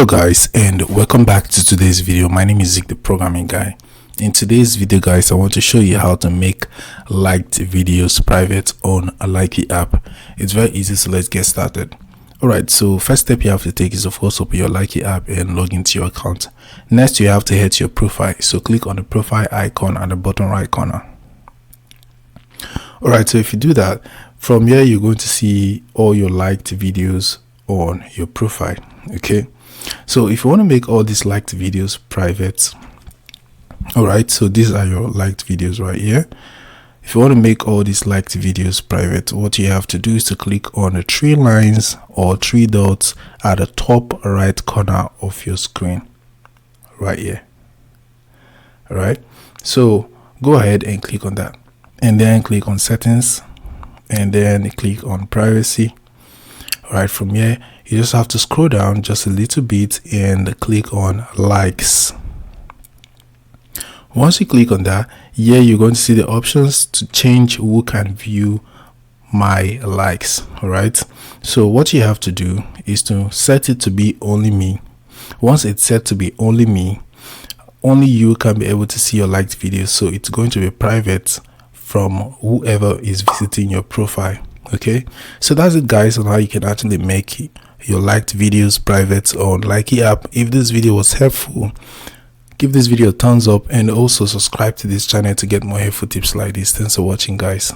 Hello guys, and welcome back to today's video. My name is Zeke, the programming guy. In today's video guys, I want to show you how to make liked videos private on a Likee app. It's very easy, so let's get started. Alright, so first step you have to take is of course open your Likee app and log into your account. Next you have to head to your profile, so click on the profile icon at the bottom right corner. Alright, so if you do that, from here you're going to see all your liked videos on your profile. Okay, so if you want to make all these liked videos private, all right, so these are your liked videos right here. If you want to make all these liked videos private, what you have to do is to click on the three lines or three dots at the top right corner of your screen right here. All right, so go ahead and click on that, and then click on settings, and then click on privacy. All right, from here you just have to scroll down just a little bit and click on likes. Once you click on that, here you're going to see the options to change who can view my likes. All right, so what you have to do is to set it to be only me. Once it's set to be only me, only you can be able to see your liked videos, so it's going to be private from whoever is visiting your profile. Okay, so that's it guys on how you can actually make your liked videos private on Likee app. If this video was helpful, give this video a thumbs up and also subscribe to this channel to get more helpful tips like this. Thanks for watching guys.